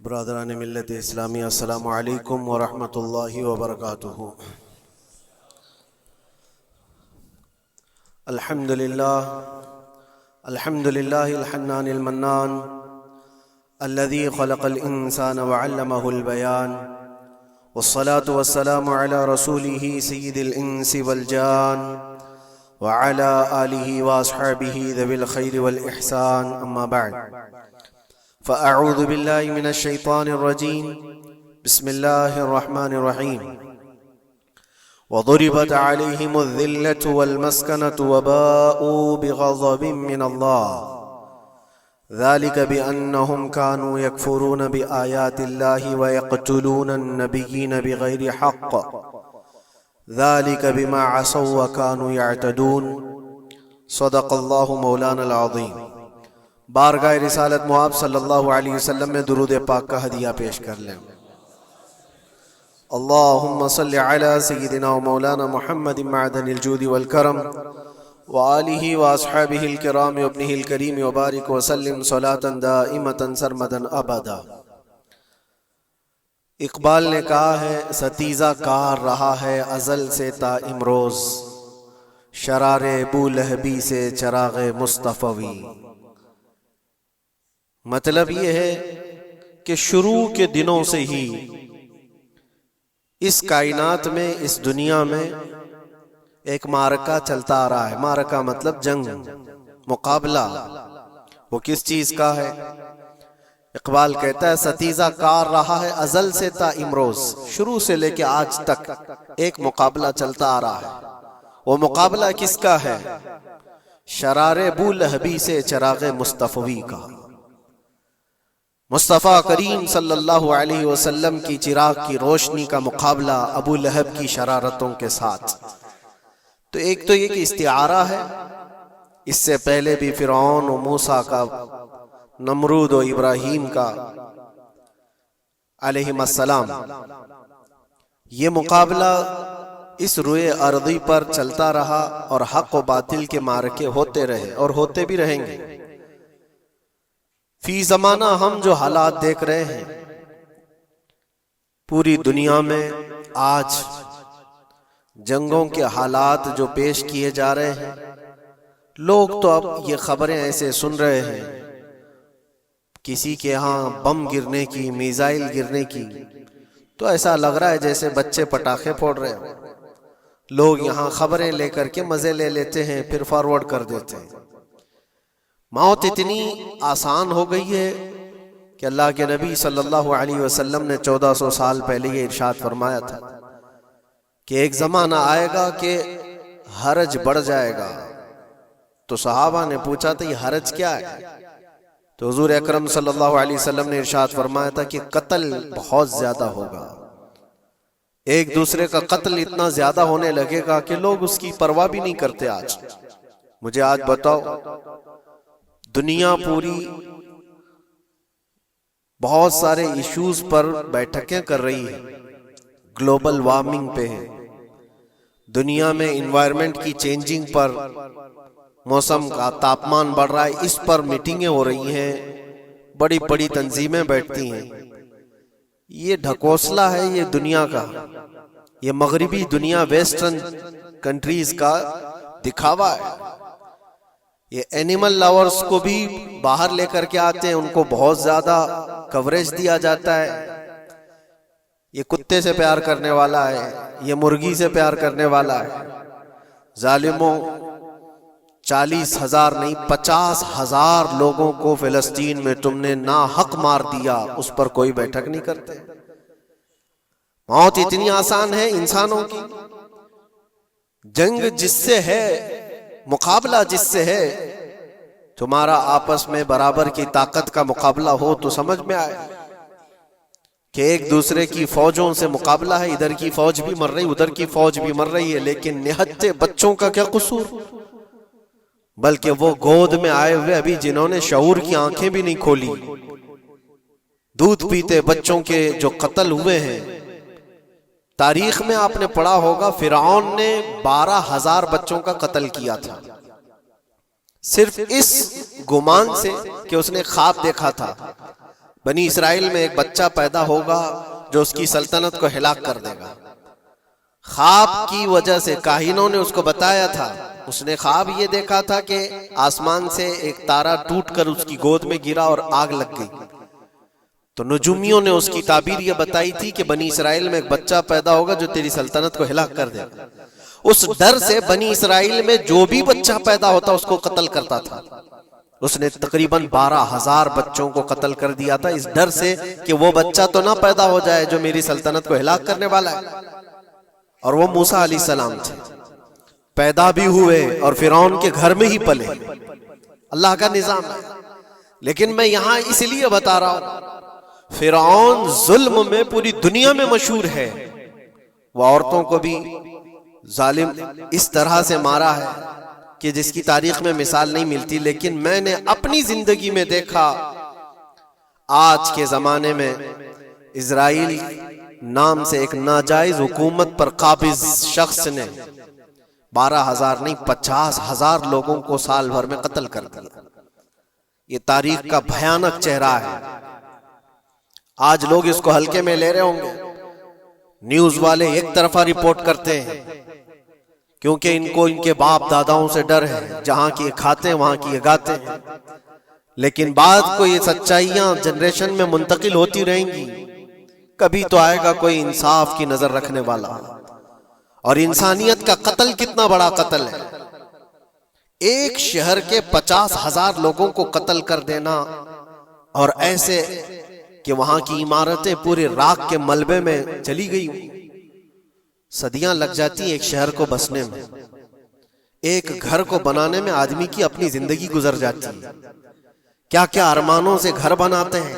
برادران ملت اسلامی، السلام علیکم ورحمۃ اللہ وبرکاتہ۔ الحمد للہ الحنان المنان الذي خلق الانسان وعلمه البيان، والصلاة والسلام على رسوله سید الانس والجان وعلى آلہ واصحابہ ذوی الخیر والاحسان، اما بعد فأعوذ بالله من الشيطان الرجيم، بسم الله الرحمن الرحيم۔ وضربت عليهم الذلة والمسكنة وباءوا بغضب من الله ذلك بأنهم كانوا يكفرون بآيات الله ويقتلون النبيين بغير حق ذلك بما عصوا وكانوا يعتدون، صدق الله مولانا العظيم۔ بارگاہ رسالت مآب صلی اللہ علیہ وسلم میں درود پاک کا ہدیہ پیش کر لیں۔ اللہم صلی علی سیدنا و مولانا محمد معدن الجود والکرم وآلہ واصحابہ الکرام وابنہ الکریم وبارک وسلم صلاة دائمتا سرمدا ابدا۔ اقبال نے کہا ہے، ستیزہ کار رہا ہے ازل سے تا امروز، شرار بولہبی سے چراغ مصطفی۔ مطلب یہ ہے کہ شروع کے دنوں سے ہی اس کائنات میں، اس دنیا میں ایک معرکہ چلتا آ رہا ہے۔ معرکہ مطلب جنگ، مقابلہ۔ وہ کس چیز کا ہے؟ اقبال کہتا ہے ستیزہ کار رہا ہے ازل سے تا امروز، شروع سے لے کے آج تک ایک مقابلہ چلتا آ رہا ہے۔ وہ مقابلہ کس کا ہے؟ شرار بولہبی سے چراغ مصطفی کا۔ مصطفیٰ کریم صلی اللہ علیہ وسلم کی چراغ کی روشنی کا مقابلہ ابو لہب کی شرارتوں کے ساتھ۔ تو ایک تو یہ کہ استعارہ ہے، اس سے پہلے بھی فرعون و موسیٰ کا، نمرود و ابراہیم کا علیہم السلام، یہ مقابلہ اس روئے ارضی پر چلتا رہا اور حق و باطل کے معرکے ہوتے رہے اور ہوتے بھی رہیں گے۔ فی زمانہ ہم جو حالات دیکھ رہے ہیں پوری دنیا میں، آج جنگوں کے حالات جو پیش کیے جا رہے ہیں، لوگ تو اب یہ خبریں ایسے سن رہے ہیں، کسی کے ہاں بم گرنے کی، میزائل گرنے کی، تو ایسا لگ رہا ہے جیسے بچے پٹاخے پھوڑ رہے ہیں۔ لوگ یہاں خبریں لے کر کے مزے لے لیتے ہیں، پھر فارورڈ کر دیتے ہیں۔ موت اتنی آسان ہو گئی ہے کہ اللہ کے نبی صلی اللہ علیہ وسلم نے 1400 سال پہلے یہ ارشاد فرمایا تھا کہ ایک زمانہ آئے گا کہ حرج بڑھ جائے گا۔ تو صحابہ نے پوچھا تھا یہ حرج کیا ہے؟ تو حضور اکرم صلی اللہ علیہ وسلم نے ارشاد فرمایا تھا کہ قتل بہت زیادہ ہوگا، ایک دوسرے کا قتل اتنا زیادہ ہونے لگے گا کہ لوگ اس کی پرواہ بھی نہیں کرتے۔ آج مجھے آج بتاؤ، دنیا پوری بہت سارے ایشوز پر بیٹھکیں کر رہی ہے، گلوبل وارمنگ پہ ہے، دنیا میں انوائرمنٹ کی چینجنگ پر، موسم کا تاپمان بڑھ رہا ہے، اس پر میٹنگیں ہو رہی ہیں، بڑی بڑی تنظیمیں بیٹھتی ہیں۔ یہ ڈھکوسلا ہے یہ دنیا کا، یہ مغربی دنیا، ویسٹرن کنٹریز کا دکھاوا ہے۔ یہ اینیمل لاورز کو بھی باہر لے کر کے آتے ہیں، ان کو بہت زیادہ کوریج دیا جاتا ہے۔ یہ کتے سے پیار کرنے والا ہے، یہ مرغی سے پیار کرنے والا ہے۔ ظالموں، 40,000 نہیں 50,000 لوگوں کو فلسطین میں تم نے ناحق مار دیا، اس پر کوئی بیٹھک نہیں کرتے۔ موت اتنی آسان ہے انسانوں کی، جنگ جس سے ہے، مقابلہ جس سے ہے، تمہارا آپس میں برابر کی طاقت کا مقابلہ ہو تو سمجھ میں آئے کہ ایک دوسرے کی فوجوں سے مقابلہ ہے، ادھر کی فوج بھی مر رہی، ادھر کی فوج بھی مر رہی ہے، لیکن نہتے بچوں کا کیا قصور؟ بلکہ وہ گود میں آئے ہوئے ابھی جنہوں نے شعور کی آنکھیں بھی نہیں کھولی، دودھ پیتے بچوں کے جو قتل ہوئے ہیں۔ تاریخ میں آپ نے پڑھا ہوگا فرعون نے 12,000 بچوں کا قتل کیا تھا، صرف اس گمان سے کہ اس نے خواب دیکھا تھا بنی اسرائیل میں ایک بچہ پیدا ہوگا جو اس کی سلطنت کو ہلاک کر دے گا۔ خواب کی وجہ سے کاہنوں نے اس کو بتایا تھا، اس نے خواب یہ دیکھا تھا کہ آسمان سے ایک تارا ٹوٹ کر اس کی گود میں گرا اور آگ لگ گئی۔ تو نجومیوں نے اس کی تعبیر یہ بتائی تھی کہ بنی اسرائیل میں ایک بچہ پیدا ہوگا جو تیری سلطنت کو ہلاک کر دے گا۔ اس ڈر سے بنی اسرائیل میں جو بھی بچہ پیدا ہوتا اس کو قتل کرتا تھا۔ اس نے تقریباً 12,000 بچوں کو قتل کر دیا تھا، اس ڈر سے کہ وہ بچہ تو نہ پیدا ہو جائے جو میری سلطنت کو ہلاک کرنے والا ہے۔ اور وہ موسیٰ علیہ السلام تھے، پیدا بھی ہوئے اور فرعون کے گھر میں ہی پلے۔ اللہ کا نظام ہے۔ لیکن میں یہاں اس لیے بتا رہا ہوں، فرعون ظلم میں پوری دنیا میں مشہور ہے۔ وہ عورتوں کو بھی ظالم اس طرح سے مارا ہے کہ جس کی تاریخ میں مثال نہیں ملتی۔ لیکن میں نے اپنی زندگی میں دیکھا، آج کے زمانے میں اسرائیل نام سے ایک ناجائز حکومت پر قابض شخص نے 12,000 نہیں 50,000 لوگوں کو سال بھر میں قتل کر دیا۔ یہ تاریخ کا بھیانک چہرہ ہے۔ آج لوگ اس کو ہلکے میں لے رہے ہوں گے، نیوز والے ایک طرفہ رپورٹ کرتے ہیں کیونکہ ان کو ان کے باپ داداؤں سے ڈر ہے، جہاں کی یہ کھاتے ہیں وہاں کی یہ گاتے ہیں۔ لیکن بعد کو یہ سچائیاں جنریشن میں منتقل ہوتی رہیں گی، کبھی تو آئے گا کوئی انصاف کی نظر رکھنے والا۔ اور انسانیت کا قتل کتنا بڑا قتل ہے، ایک شہر کے 50,000 لوگوں کو قتل کر دینا، اور ایسے کہ وہاں کی عمارتیں پورے راکھ کے ملبے میں چلی گئی، صدیاں لگ جاتی ایک شہر کو بسنے میں، ایک گھر کو بنانے میں آدمی کی اپنی زندگی گزر جاتی ہے۔ کیا کیا ارمانوں سے گھر بناتے ہیں،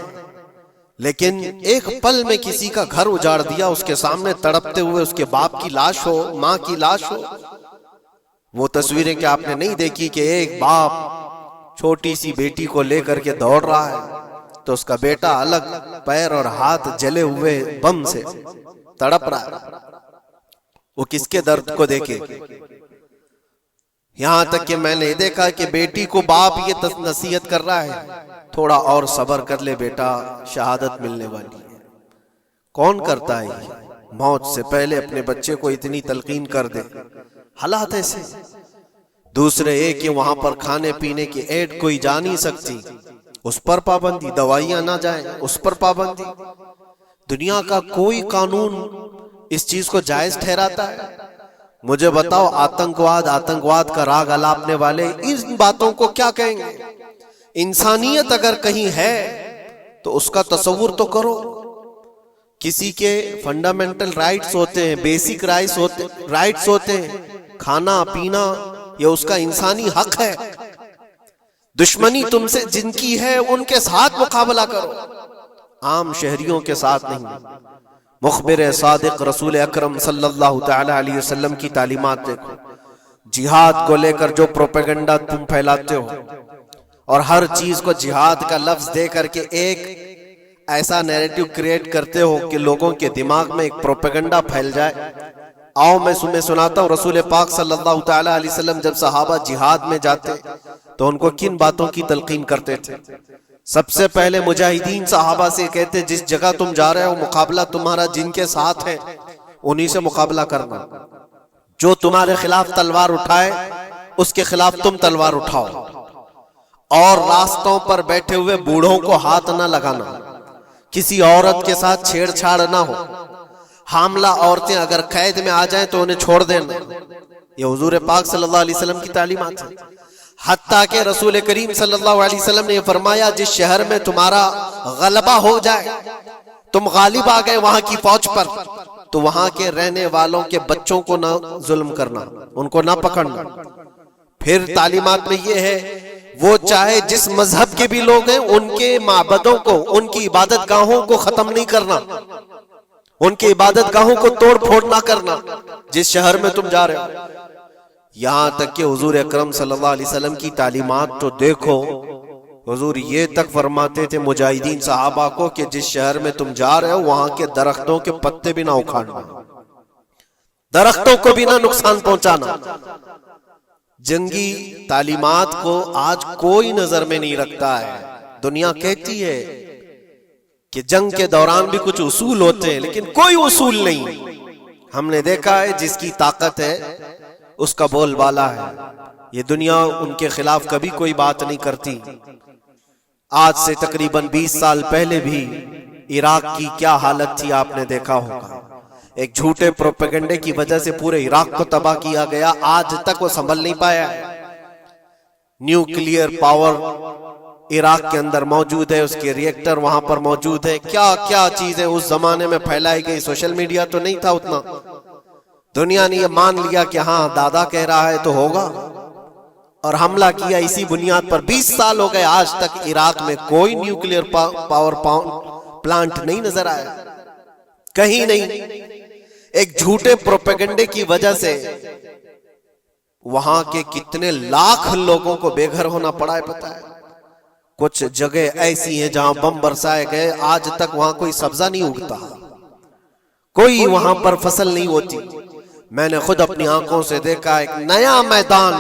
لیکن ایک پل میں کسی کا گھر اجاڑ دیا، اس کے سامنے تڑپتے ہوئے اس کے باپ کی لاش ہو، ماں کی لاش ہو۔ وہ تصویریں کہ آپ نے نہیں دیکھی کہ ایک باپ چھوٹی سی بیٹی کو لے کر کے دوڑ رہا ہے تو اس کا بیٹا الگ پیر اور ہاتھ جلے ہوئے بم سے تڑپ رہا ہے، وہ کس کے درد کو دیکھے۔ یہاں تک کہ میں نے دیکھا کہ بیٹی کو باپ یہ نصیحت کر رہا ہے، تھوڑا اور صبر کر لے بیٹا، شہادت ملنے والی ہے۔ کون کرتا ہے یہ؟ موت سے پہلے اپنے بچے کو اتنی تلقین کر دے۔ حالات ایسے۔ دوسرے ایک کہ وہاں پر کھانے پینے کی ایڈ کوئی جا نہیں سکتی، اس پر پابندی، دوائیاں نہ جائیں اس پر پابندی۔ دنیا کا کوئی قانون اس چیز کو جائز ٹھہراتا ہے؟ مجھے بتاؤ، آتنکواد کا راگ الاپنے والے ان باتوں کو کیا کہیں گے؟ انسانیت اگر کہیں ہے تو اس کا تصور تو کرو۔ کسی کے فنڈامنٹل رائٹس ہوتے ہیں، بیسک رائٹس ہوتے ہیں، کھانا پینا یہ اس کا انسانی حق ہے۔ دشمنی تم سے جن کی ہے ان کے ساتھ مقابلہ کرو، عام شہریوں کے ساتھ نہیں۔ مخبر صادق رسول اکرم صلی اللہ تعالی علیہ وسلم کی تعلیمات دیکھو۔ جہاد کو لے کر جو پروپیگنڈا تم پھیلاتے ہو اور ہر چیز کو جہاد کا لفظ دے کر کے ایک ایسا نیریٹو کریٹ کرتے ہو کہ لوگوں کے دماغ میں ایک پروپیگنڈا پھیل جائے۔ آؤ میں سناتا ہوں، رسول پاک صلی اللہ تعالی علیہ وسلم جب صحابہ جہاد میں جاتے تو ان کو کن باتوں کی تلقین کرتے تھے؟ سب سے پہلے مجاہدین صحابہ سے کہتے جس جگہ تم جا رہے ہو مقابلہ تمہارا جن کے ساتھ ہے انہی سے مقابلہ کرنا، جو تمہارے خلاف تلوار اٹھائے اس کے خلاف تم تلوار اٹھاؤ، اور راستوں پر بیٹھے ہوئے بوڑھوں کو ہاتھ نہ لگانا، کسی عورت کے ساتھ چھیڑ چھاڑ نہ ہو، حاملہ عورتیں اگر قید میں آ جائیں تو انہیں چھوڑ دینا۔ یہ حضور پاک صلی اللہ علیہ وسلم کی تعلیمات ہیں۔ حتیٰ کہ رسول کریم صلی اللہ علیہ وسلم نے یہ فرمایا جس شہر میں تمہارا غلبہ ہو جائے، تم غالب آ گئے وہاں کی فوج پر، تو وہاں کے رہنے والوں کے بچوں کو نہ ظلم کرنا، ان کو نہ پکڑنا۔ پھر تعلیمات میں یہ ہے وہ چاہے جس مذہب کے بھی لوگ ہیں ان کے معبدوں کو، ان کی عبادت گاہوں کو ختم نہیں کرنا، ان کی عبادت گاہوں کو توڑ پھوڑ نہ کرنا جس شہر میں تم جا رہے ہو۔ یہاں تک کہ حضور اکرم صلی اللہ علیہ وسلم کی تعلیمات تو دیکھو، حضور یہ تک فرماتے تھے مجاہدین صحابہ کو کہ جس شہر میں تم جا رہے ہو وہاں کے درختوں کے پتے بھی نہ اکھاڑنا، درختوں کو بھی نہ نقصان پہنچانا۔ جنگی تعلیمات کو آج کوئی نظر میں نہیں رکھتا ہے۔ دنیا کہتی ہے کہ جنگ کے دوران بھی کچھ اصول ہوتے ہیں لیکن کوئی اصول نہیں. ہم نے دیکھا ہے جس کی طاقت ہے اس کا بول بالا ہے. یہ دنیا ان کے خلاف کبھی کوئی بات نہیں کرتی. آج سے تقریباً 20 سال پہلے بھی عراق کی کیا حالت تھی آپ نے دیکھا ہوگا. ایک جھوٹے پروپیگنڈے کی وجہ سے پورے عراق کو تباہ کیا گیا. آج تک وہ سنبھل نہیں پایا. نیوکلیئر پاور عراق کے اندر موجود ہے, اس کے ری ایکٹر وہاں پر موجود ہے. کیا کیا چیزیں اس زمانے میں پھیلائی گئی. سوشل میڈیا تو نہیں تھا اتنا. دنیا نے یہ مان لیا کہ ہاں دادا کہہ رہا ہے تو ہوگا, اور حملہ کیا اسی بنیاد پر. 20 سال ہو گئے, آج تک عراق میں کوئی نیوکلیئر پاور پلانٹ نہیں نظر آیا, کہیں نہیں. ایک جھوٹے پروپیگنڈے کی وجہ سے وہاں کے کتنے لاکھ لوگوں کو بے گھر ہونا پڑا ہے پتہ ہے. کچھ جگہ ایسی ہیں جہاں بم برسائے گئے, آج تک وہاں کوئی سبزہ نہیں اگتا, کوئی وہاں پر فصل نہیں ہوتی. میں نے خود اپنی آنکھوں سے دیکھا ایک نیا میدان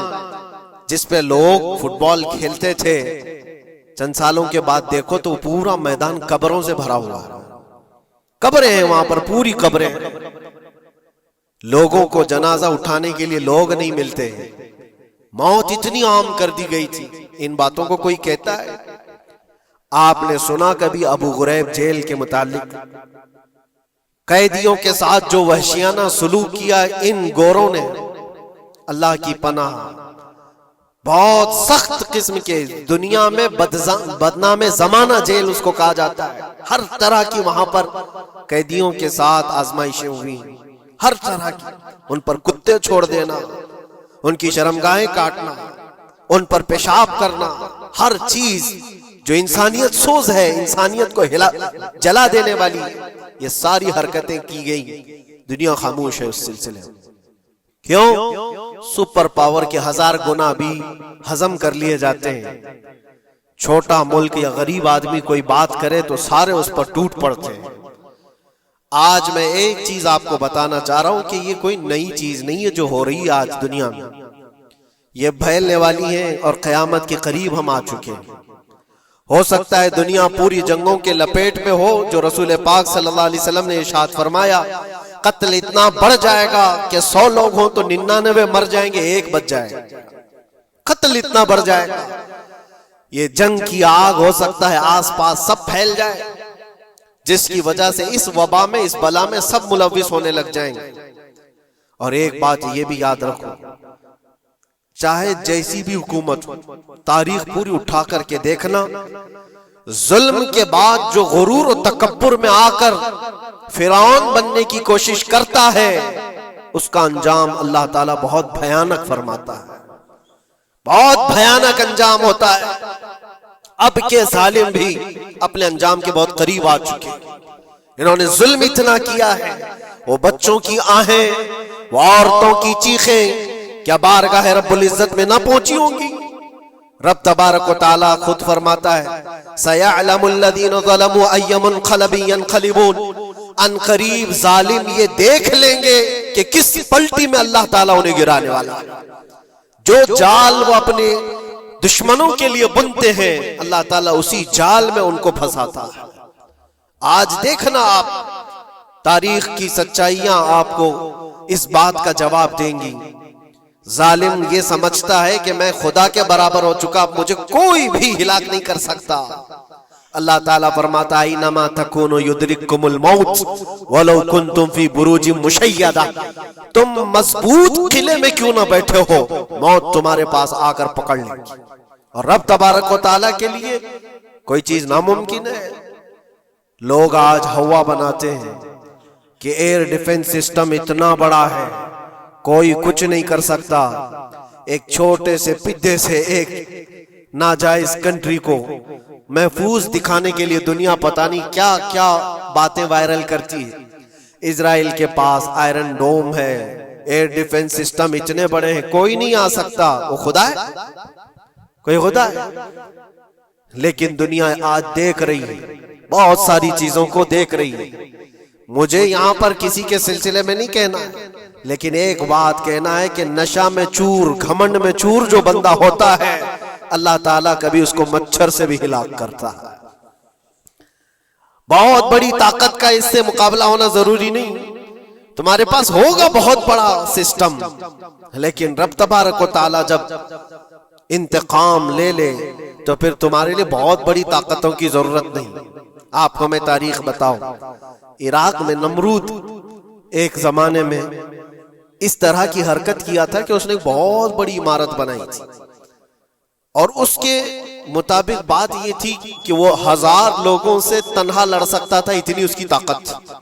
جس پہ لوگ فٹ بال کھیلتے تھے, چند سالوں کے بعد دیکھو تو پورا میدان قبروں سے بھرا ہوا ہے. قبریں ہیں وہاں پر, پوری قبریں. لوگوں کو جنازہ اٹھانے کے لیے لوگ نہیں ملتے. موت اتنی عام کر دی گئی تھی. ان باتوں کو کوئی کہتا ہے؟ آپ نے سنا کبھی ابو غریب جیل کے متعلق؟ قیدیوں کے ساتھ جو وحشیانہ سلوک کیا ان گوروں نے, اللہ کی پناہ, بہت سخت قسم کے, دنیا میں بدنام زمانہ جیل اس کو کہا جاتا ہے. ہر طرح کی وہاں پر قیدیوں کے ساتھ آزمائشیں ہوئی, ہر طرح کی. ان پر کتے چھوڑ دینا, ان کی شرمگاہیں کاٹنا, ان پر پیشاب کرنا, ہر چیز جو انسانیت سوز ہے, انسانیت کو جلا دینے والی, یہ ساری حرکتیں کی گئی. دنیا خاموش ہے اس سلسلے میں. کیوں؟ سپر پاور کے 1000 گنا بھی ہضم کر لیے جاتے ہیں. چھوٹا ملک یا غریب آدمی کوئی بات کرے تو سارے اس پر ٹوٹ پڑتے ہیں. آج میں ایک چیز آپ کو بتانا چاہ رہا ہوں کہ یہ کوئی نئی چیز نہیں ہے جو ہو رہی ہے آج دنیا میں. یہ پھیلنے والی ہے اور قیامت کے قریب ہم آ چکے ہیں. ہو سکتا ہے دنیا پوری جنگوں کے لپیٹ میں ہو, جو رسول پاک صلی اللہ علیہ وسلم نے ارشاد فرمایا قتل اتنا بڑھ جائے گا کہ 100 لوگ ہوں تو 99 مر جائیں گے, ایک بچ جائے گا. قتل اتنا بڑھ جائے گا. یہ جنگ کی آگ ہو سکتا ہے آس پاس سب پھیل جائے, جس کی وجہ سے اس وبا میں, اس بلا میں سب ملوث ہونے لگ جائیں گے. اور ایک بات یہ بھی یاد رکھو, چاہے جیسی بھی حکومت ہو, تاریخ پوری اٹھا کر کے دیکھنا, ظلم کے بعد جو غرور و تکبر میں آ کر فرعون بننے کی کوشش کرتا ہے, اس کا انجام اللہ تعالیٰ بہت بھیانک فرماتا ہے. بہت بھیانک انجام ہوتا ہے. اب کے ظالم بھی اپنے انجام کے بہت قریب آ چکے. انہوں نے ظلم اتنا کیا ہے, وہ بچوں کی آہیں, وہ عورتوں کی چیخیں کیا بارگاہ رب العزت میں نہ پہنچی ہوں گی؟ رب تبارک و تعالیٰ خود فرماتا ہے سَيَعْلَمُ الَّذِينَ ظَلَمُوا أَيَّ مُنْقَلَبٍ يَنْقَلِبُونَ, ان قریب ظالم یہ دیکھ لیں گے کہ کس پلٹی میں اللہ تعالیٰ انہیں گرانے والا ہے. جو جال وہ اپنے دشمنوں کے لیے بنتے ہیں, اللہ تعالیٰ اسی جال میں ان کو پھنساتا ہے. آج دیکھنا آپ, تاریخ کی سچائیاں آپ کو اس بات کا جواب دیں گی. ظالم یہ سمجھتا ہے کہ میں خدا کے برابر ہو چکا, مجھے کوئی بھی ہلاک نہیں کر سکتا. اللہ تعالیٰ فرماتا ہے اینما تکونوا یدرککم الموت ولو کنتم فی بروج مشیدہ, تم مضبوط قلعے میں کیوں نہ بیٹھے ہو, موت تمہارے پاس آ کر پکڑ لے گی. اور رب تبارک و تعالیٰ کے لیے کوئی چیز ناممکن ہے. لوگ آج ہوا بناتے ہیں کہ ایئر ڈیفنس سسٹم اتنا بڑا ہے کوئی کچھ نہیں کر سکتا. ایک چھوٹے سے پدے سے ایک ناجائز کنٹری کو محفوظ دکھانے کے لیے دنیا پتہ نہیں کیا کیا باتیں وائرل کرتی ہے. اسرائیل کے پاس آئرن ڈوم ہے, ایئر ڈیفنس سسٹم اتنے بڑے ہیں, کوئی نہیں آ سکتا. وہ خدا ہے؟ کوئی خدا ہے؟ لیکن دنیا آج دیکھ رہی ہے, بہت ساری چیزوں کو دیکھ رہی ہے. مجھے یہاں پر کسی کے سلسلے میں نہیں کہنا, لیکن ایک بات کہنا ہے کہ نشہ میں چور, گھمنڈ میں چور جو بندہ ہوتا ہے, اللہ تعالیٰ کبھی اس کو مچھر سے بھی ہلاک کرتا ہے. بہت بڑی طاقت کا اس سے مقابلہ ہونا ضروری نہیں، تمہارے پاس ہوگا بہت بڑا سسٹم، لیکن رب تبارک و تعالی جب انتقام لے لے تو پھر تمہارے لیے بہت بڑی طاقتوں کی ضرورت نہیں۔ آپ کو میں تاریخ بتاؤں، عراق میں نمرود ایک زمانے میں اس طرح کی حرکت کیا تھا کہ اس نے ایک بہت بڑی عمارت بنائی تھی، اور اس کے مطابق بات یہ تھی کہ وہ 1000 لوگوں سے تنہا لڑ سکتا تھا، اتنی اس کی طاقت تھی۔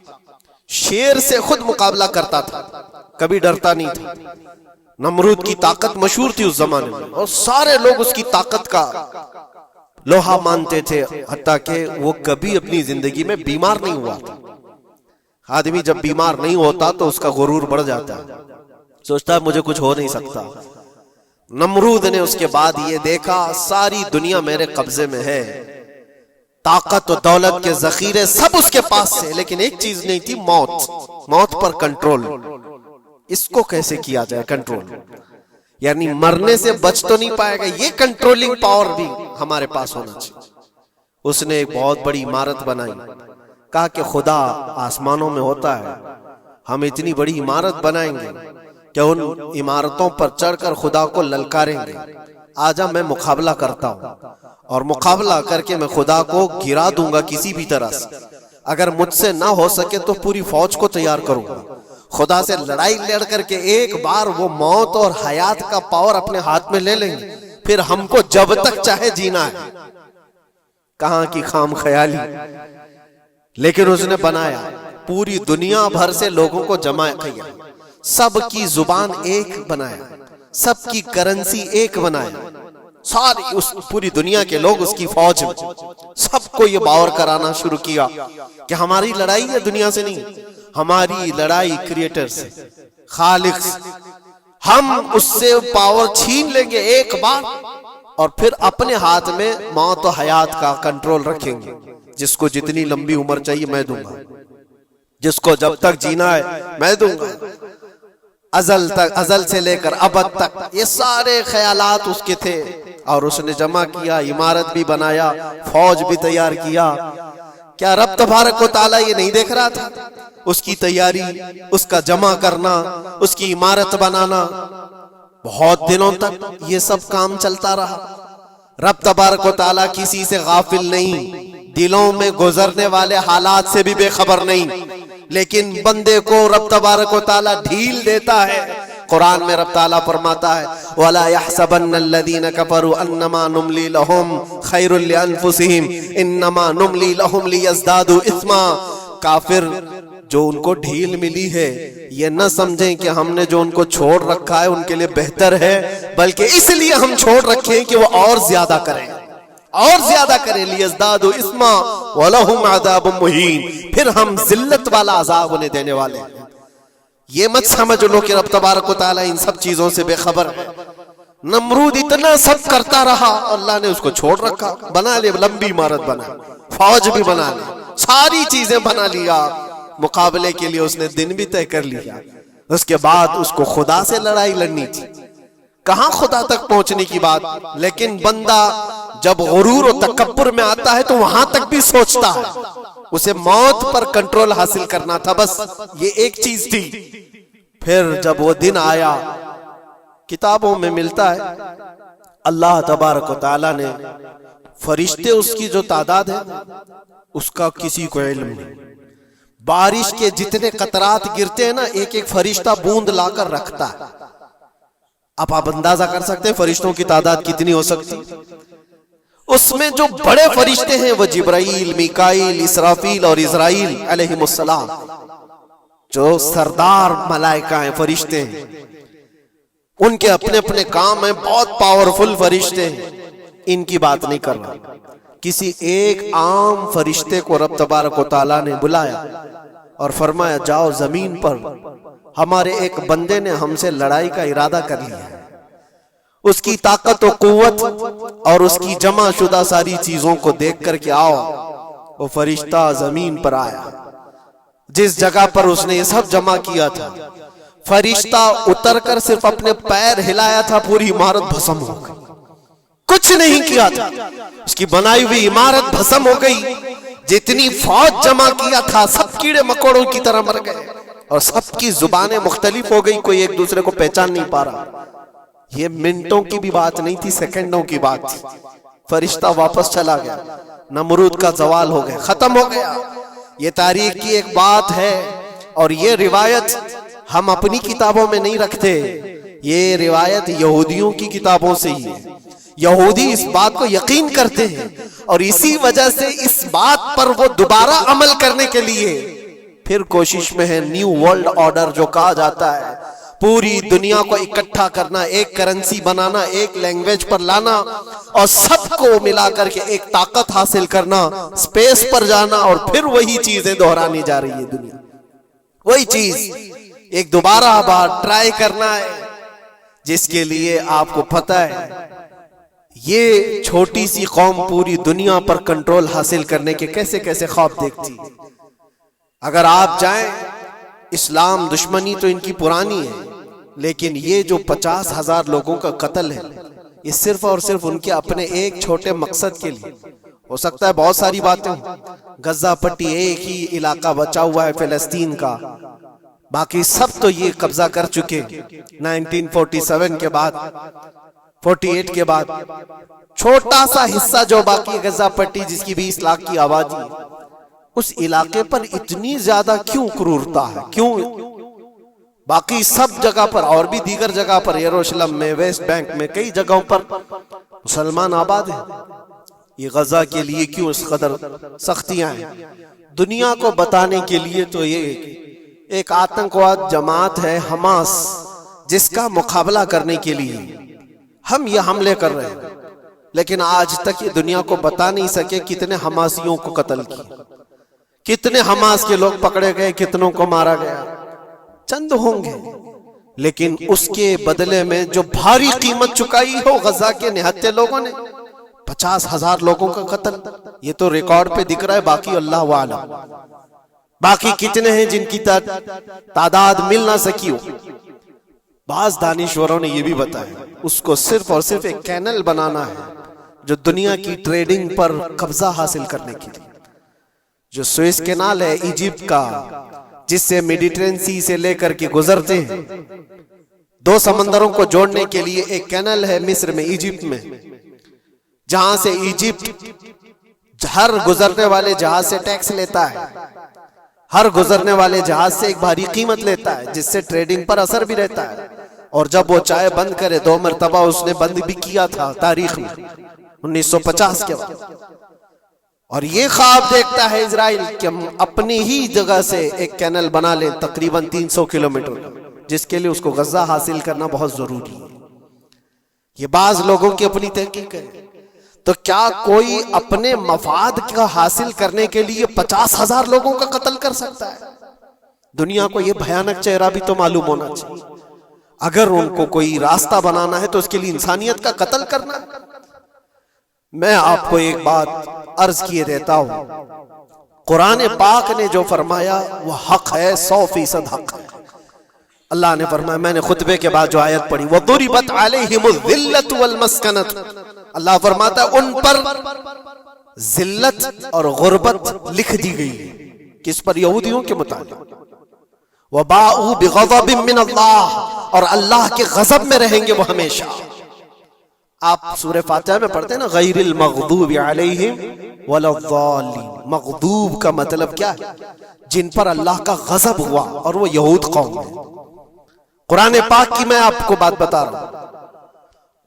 شیر سے خود مقابلہ کرتا تھا، کبھی ڈرتا نہیں تھا۔ نمرود کی طاقت مشہور تھی اس زمانے میں، اور سارے لوگ اس کی طاقت کا لوہا مانتے تھے، حتیٰ کہ وہ کبھی اپنی زندگی میں بیمار نہیں ہوا تھا۔ آدمی جب بیمار نہیں ہوتا تو اس کا غرور بڑھ جاتا ہے، سوچتا ہے مجھے کچھ ہو نہیں سکتا۔ نمرود نے اس کے بعد یہ دیکھا ساری دنیا میرے قبضے میں ہے، طاقت و دولت کے ذخیرے سب اس کے پاس سے، لیکن ایک چیز نہیں تھی، موت پر کنٹرول۔ اس کو کیسے کیا جائے کنٹرول؟ یعنی مرنے سے بچ تو نہیں پائے گا، یہ کنٹرولنگ پاور بھی ہمارے پاس ہونا چاہیے۔ اس نے ایک بہت بڑی عمارت بنائی، کہا کہ خدا آسمانوں میں ہوتا ہے، ہم اتنی بڑی عمارت بنائیں گے کہ ان عمارتوں پر چڑھ کر خدا کو للکاریں گے، آجا میں مقابلہ کرتا ہوں، اور مقابلہ کر کے میں خدا کو گرا دوں گا کسی بھی طرح سے۔ اگر مجھ سے نہ ہو سکے تو پوری فوج کو تیار کروں گا، خدا سے لڑائی لڑ کر کے ایک بار وہ موت اور حیات کا پاور اپنے ہاتھ میں لے لیں گے، پھر ہم کو جب تک چاہے جینا ہے۔ کہاں کی خام خیالی، لیکن اس نے بنایا، پوری دنیا بھر سے لوگوں کو جمع کیا، سب کی زبان ایک بنایا، سب کی کرنسی ایک بنایا، ساری اس پوری دنیا کے لوگ اس کی فوج میں، سب کو یہ باور کرانا شروع کیا کہ ہماری لڑائی ہے دنیا سے نہیں، ہماری لڑائی کریٹر سے، خالق سے۔ ہم اس سے پاور چھین لیں گے ایک بار، اور پھر اپنے ہاتھ میں موت و حیات کا کنٹرول رکھیں گے۔ جس کو جتنی لمبی عمر چاہیے میں دوں گا، جس کو جب تک جینا ہے میں دوں گا، ازل سے لے کر ابد تک۔ یہ سارے خیالات اس کے تھے، اور اس نے جمع کیا، عمارت بھی بنایا، فوج بھی تیار کیا۔ کیا رب تبارک و تعالیٰ یہ نہیں دیکھ رہا تھا؟ اس کی تیاری، اس کا جمع کرنا، اس کی عمارت بنانا، بہت دنوں تک یہ سب کام چلتا رہا۔ رب تبارک و تعالیٰ کسی سے غافل نہیں، دلوں میں گزرنے والے حالات سے بھی بے خبر نہیں، لیکن بندے کو رب تبارک و تعالیٰ ڈھیل دیتا ہے۔ قرآن میں رب تعالیٰ فرماتا ہے وَلَا يَحْسَبَنَّ الَّذِينَ كَفَرُوا أَنَّمَا نُمْلِي لَهُمْ خَيْرٌ لِأَنفُسِهِمْ إِنَّمَا نُمْلِي لَهُمْ لِيَزْدَادُوا إِثْمًا۔ کافر جو ان کو ڈھیل ملی ہے یہ نہ سمجھیں کہ ہم نے جو ان کو چھوڑ رکھا ہے ان کے لیے بہتر ہے، بلکہ اس لیے ہم چھوڑ رکھیں کہ وہ اور زیادہ کریں، اور زیادہ کریں، لیزدادوا اثما ولہم عذاب مہین، پھر ہم ذلت والا عذاب انہیں دینے والے ہیں۔ یہ مت سمجھ لو کہ رب تبارک و تعالیٰ ان سب چیزوں سے بے خبر ہے۔ نمرود اتنا سب کرتا رہا، اللہ نے اس کو چھوڑ رکھا، بنا لے لمبی عمارت، بنا فوج بھی بنا لی، ساری چیزیں بنا لیا، مقابلے کے لیے اس نے دن بھی طے کر لیا۔ اس کے بعد اس کو خدا سے لڑائی لڑنی تھی، کہاں خدا تک پہنچنے کی بات، لیکن بندہ جب غرور و تکبر میں آتا ہے تو وہاں تک بھی سوچتا ہے، اسے موت پر کنٹرول حاصل کرنا تھا، بس یہ ایک چیز تھی۔ پھر جب وہ دن آیا، کتابوں میں ملتا ہے اللہ تبارک و تعالیٰ نے فرشتے اس کی جو تعداد ہے اس کا کسی کو علم نہیں۔ بارش کے جتنے قطرات گرتے ہیں نا، ایک ایک فرشتہ بوند لا کر رکھتا ہے۔ اب آپ اندازہ کر سکتے ہیں فرشتوں کی تعداد کتنی ہو سکتی۔ اس میں جو بڑے فرشتے ہیں وہ جبرائیل، میکائیل، اسرافیل اور اسرائیل علیہم السلام، جو سردار ملائکہ ہیں، فرشتے ہیں، ان کے اپنے اپنے کام ہیں، بہت پاورفل فرشتے ہیں۔ ان کی بات نہیں کر رہا، کسی ایک عام فرشتے کو رب تبارک و تعالیٰ نے بلایا اور فرمایا جاؤ زمین پر، ہمارے ایک بندے نے ہم سے لڑائی کا ارادہ کر لیا ہے، اس کی طاقت و قوت اور اس کی جمع شدہ ساری چیزوں کو دیکھ کر کے آؤ۔ وہ فرشتہ زمین پر آیا، جس جگہ پر اس نے یہ سب جمع کیا تھا، فرشتہ اتر کر صرف اپنے پیر ہلایا تھا، پوری عمارت بھسم ہو گئی، کچھ نہیں کیا تھا، اس کی بنائی ہوئی عمارت بھسم ہو گئی۔ جتنی فوج جمع کیا تھا سب کیڑے مکوڑوں کی طرح مر گئے، اور سب کی زبانیں مختلف ہو گئی، کوئی ایک دوسرے کو پہچان نہیں پا رہا۔ یہ منٹوں کی بھی بات نہیں تھی، سیکنڈوں کی بات تھی۔ فرشتہ واپس چلا گیا، نمرود کا زوال ہو گیا، ختم ہو گیا۔ یہ تاریخ کی ایک بات ہے، اور یہ روایت ہم اپنی کتابوں میں نہیں رکھتے، یہ روایت یہودیوں کی کتابوں سے ہی ہے۔ یہودی اس بات کو یقین کرتے ہیں، اور اسی وجہ سے اس بات پر وہ دوبارہ عمل کرنے کے لیے پھر کوشش میں ہے۔ نیو ورلڈ آرڈر جو کہا جاتا ہے، پوری دنیا کو اکٹھا کرنا، ایک کرنسی بنانا، ایک لینگویج پر لانا، اور سب کو ملا کر کے ایک طاقت حاصل کرنا، سپیس پر جانا، اور پھر وہی چیزیں دہرانی جا رہی ہے دنیا۔ وہی چیز ایک دوبارہ بار ٹرائی کرنا ہے، جس کے لیے آپ کو پتہ ہے یہ چھوٹی سی قوم پوری دنیا پر کنٹرول حاصل کرنے کے کیسے کیسے خواب دیکھتی ہے۔ اگر آپ جائیں، اسلام دشمنی تو ان کی پرانی ہے، لیکن یہ جو 50,000 لوگوں کا قتل ہے، یہ صرف اور صرف ان کے اپنے ایک چھوٹے مقصد کے لیے۔ ہو سکتا ہے بہت ساری باتیں ہوں، غزہ پٹی ایک ہی علاقہ بچا ہوا ہے فلسطین کا، باقی سب تو یہ قبضہ کر چکے۔ 1947 کے بعد، 48 کے بعد چھوٹا سا حصہ جو باقی غزہ پٹی جس کی 20 لاکھ کی آبادی، اس علاقے پر اتنی زیادہ کیوں کرورتا ہے؟ کیوں؟ باقی سب جگہ پر اور بھی دیگر جگہ پر، یروشلم میں، ویسٹ بینک میں، کئی جگہوں پر مسلمان آباد ہیں۔ یہ غزہ کے لیے کیوں اس قدر سختیاں ہیں؟ دنیا کو بتانے کے لیے تو یہ ایک آتنکواد جماعت ہے حماس، جس کا مقابلہ کرنے کے لیے ہم یہ حملے کر رہے ہیں، لیکن آج تک یہ دنیا کو بتا نہیں سکے کتنے حماسیوں کو قتل کیا، کتنے حماس کے لوگ پکڑے گئے، کتنوں کو مارا گیا، چند ہوں گے، لیکن اس کے بدلے میں جو بھاری قیمت چکائی ہو غزہ کے نہتے لوگوں نے، 50,000 لوگوں کا قتل، یہ تو ریکارڈ پہ دکھ رہا ہے، باقی اللہ عالم، باقی کتنے ہیں جن کی تعداد مل نہ سکی ہو۔ بعض دانشوروں نے یہ بھی بتایا اس کو صرف اور صرف ایک کینل بنانا ہے جو دنیا کی ٹریڈنگ پر قبضہ حاصل کرنے کے لیے۔ جو سوئس کینال ہے ایجپٹ کا، جس سے میڈیٹرینین سی سے لے کر کے گزرتے ہیں، دو سمندروں کو جوڑنے کے لیے ایک کینل ہے مصر میں، ایجپٹ میں، جہاں سے ایجپٹ ہر گزرنے والے جہاز سے ٹیکس لیتا ہے، ہر گزرنے والے جہاز سے ایک بھاری قیمت لیتا ہے، جس سے ٹریڈنگ پر اثر بھی رہتا ہے۔ اور جب وہ چاہے بند کرے، 2 مرتبہ اس نے بند بھی کیا تھا تاریخ میں، 1950 کے بعد۔ اور یہ خواب دیکھتا ہے اسرائیل کہ ہم اپنی ہی جگہ سے ایک کینل بنا لیں تقریباً 300 کلومیٹر، جس کے لیے اس کو غزہ حاصل کرنا بہت ضروری ہے۔ یہ بعض لوگوں کی اپنی تحقیق ہے۔ تو کیا کوئی اپنے مفاد کا حاصل کرنے کے لیے 50,000 لوگوں کا قتل کر سکتا ہے؟ دنیا کو یہ بھیانک چہرہ بھی تو معلوم ہونا چاہیے۔ اگر ان کو کوئی راستہ بنانا ہے تو اس کے لیے انسانیت کا قتل کرنا ہے۔ میں آپ کو ایک بات عرض کیے دیتا ہوں، قرآن پاک نے جو فرمایا وہ حق ہے، 100% حق ہے۔ اللہ نے فرمایا، میں نے خطبے کے بعد جو آیت پڑھی، وَضُرِبَتْ عَلَيْهِمُ الذِّلَّةُ وَالْمَسْكَنَةُ، اللہ فرماتا ہے ان پر ذلت اور غربت لکھ دی گئی ہے۔ کس پر؟ یہودیوں کے متعلق۔ وَبَاءُوا بِغَضَبٍ مِّنَ اللَّهِ، اور اللہ کے غضب میں رہیں گے وہ ہمیشہ۔ آپ سورہ فاتحہ میں پڑھتے ہیں نا، غیر المغضوب علیہم ولا الضالین۔ مغضوب کا مطلب کیا ہے؟ جن پر اللہ کا غضب ہوا، اور وہ یہود قوم ہے۔ قرآن پاک کی میں آپ کو بات بتا رہا ہوں،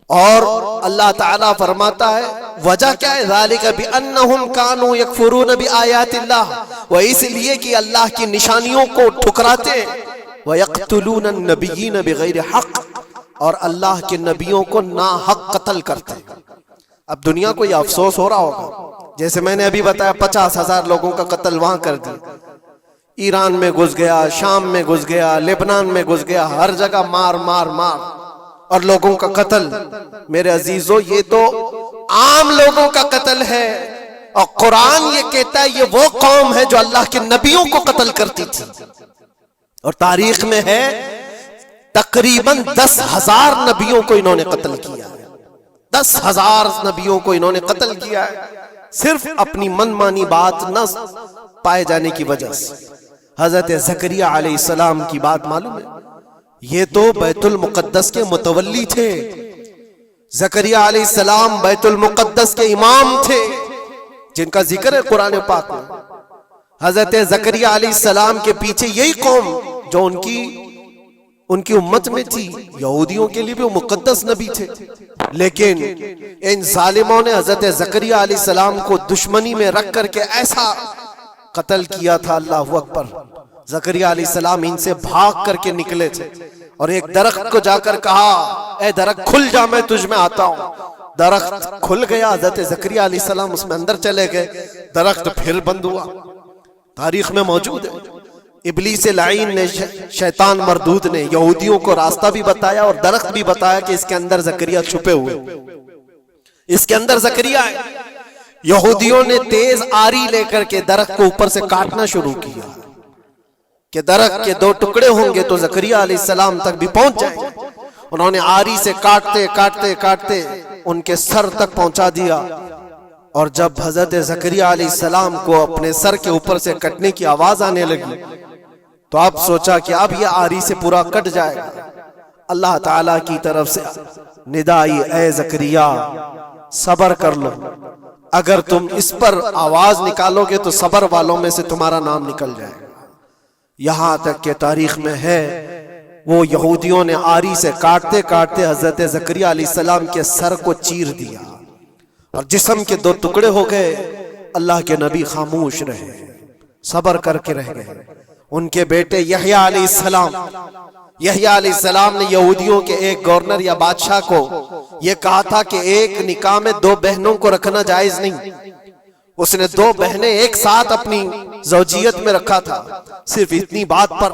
اور اللہ تعالیٰ فرماتا ہے وجہ کیا ہے؟ ذالک بأنہم کانوا یکفرون بآیات اللہ، وہ اس لیے کہ اللہ کی نشانیوں کو ٹھکراتے ویقتلون النبیین بغیر حق، اور اللہ کے نبیوں کو ناحق قتل کرتے ہیں۔ اب دنیا کو یہ افسوس ہو رہا ہوگا، جیسے میں نے ابھی بتایا 50,000 لوگوں کا قتل وہاں کر دیا، ایران میں گھس گیا، شام میں گھس گیا، لبنان میں گھس گیا، ہر جگہ مار مار مار اور لوگوں کا قتل۔ میرے عزیزو، یہ تو عام لوگوں کا قتل ہے، اور قرآن یہ کہتا ہے یہ وہ قوم ہے جو اللہ کے نبیوں کو قتل کرتی تھی۔ اور تاریخ میں ہے تقریباً 10,000 نبیوں کو انہوں نے قتل کیا ہے، 10,000 نبیوں کو انہوں نے قتل کیا ہے۔ صرف اپنی من مانی بات نہ پائے جانے کی وجہ سے۔ حضرت زکریا علیہ السلام کی بات معلوم ہے، یہ تو بیت المقدس کے متولی تھے۔ زکریا علیہ السلام بیت المقدس کے امام تھے، جن کا ذکر ہے قرآن پاک میں۔ حضرت زکریا علیہ السلام کے پیچھے یہی قوم جو ان کی امت میں تھی، یہودیوں کے لیے بھی وہ مقدس نبی تھے، لیکن ان ظالموں نے حضرت زکریا علیہ السلام کو دشمنی میں رکھ کر کے ایسا قتل کیا تھا، اللہ اکبر۔ زکریا علیہ السلام ان سے بھاگ کر کے نکلے تھے اور ایک درخت کو جا کر کہا، اے درخت کھل جا، میں تجھ میں آتا ہوں۔ درخت کھل گیا، حضرت زکریا علیہ السلام اس میں اندر چلے گئے، درخت پھر بند ہوا۔ تاریخ میں موجود ہے، ابلیس لعین نے، شیطان مردود نے یہودیوں کو راستہ بھی بتایا اور درخت بھی بتایا کہ اس کے اندر زکریا چھپے ہوئے، اس کے اندر زکریا ہے۔ یہودیوں نے تیز آری لے کر کے درخت کو اوپر سے کاٹنا شروع کیا کہ درخت کے 2 ٹکڑے ہوں گے تو زکریا علیہ السلام تک بھی پہنچ جائیں گے۔ انہوں نے آری سے کاٹتے کاٹتے کاٹتے ان کے سر تک پہنچا دیا، اور جب حضرت زکریا علیہ السلام کو اپنے سر کے اوپر سے کٹنے کی آواز آنے لگی تو اب سوچا کہ اب یہ آری سے پورا کٹ جائے گا۔ اللہ تعالیٰ کی طرف سے ندا آئی، اے زکریا صبر کر لو، اگر تم اس پر آواز نکالو گے تو صبر والوں میں سے تمہارا نام نکل جائے گا۔ یہاں تک کہ تاریخ میں ہے وہ یہودیوں نے آری سے کاٹتے کاٹتے حضرت زکریا علیہ السلام کے سر کو چیر دیا اور جسم کے 2 ٹکڑے ہو گئے۔ اللہ کے نبی خاموش رہے، صبر کر کے رہ گئے۔ ان کے بیٹے یحییٰ علیہ السلام نے یہودیوں کے ایک گورنر یا بادشاہ کو یہ کہا تھا کہ ایک نکاح میں 2 بہنوں کو رکھنا جائز نہیں۔ اس نے 2 بہنیں ایک ساتھ اپنی زوجیت میں رکھا تھا۔ صرف اتنی بات پر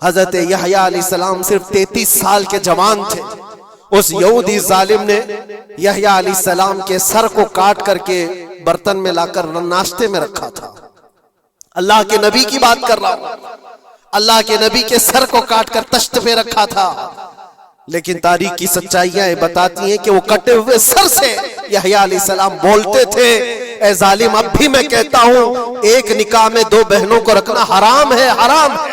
حضرت یحییٰ علیہ السلام صرف 33 سال کے جوان تھے۔ اس یہودی ظالم نے یحییٰ علیہ السلام کے سر کو کاٹ کر کے برتن میں لا کر ناشتے میں رکھا تھا۔ اللہ کے نبی کی بات کر رہا ہوں، اللہ کے نبی کے سر کو کاٹ کر تشت پہ رکھا تھا۔ لیکن تاریخ کی سچائیاں بتاتی ہیں کہ وہ کٹے ہوئے سر سے یحییٰ علیہ السلام بولتے تھے، اے ظالم اب بھی میں کہتا ہوں ایک نکاح میں 2 بہنوں کو رکھنا حرام ہے، حرام ہے۔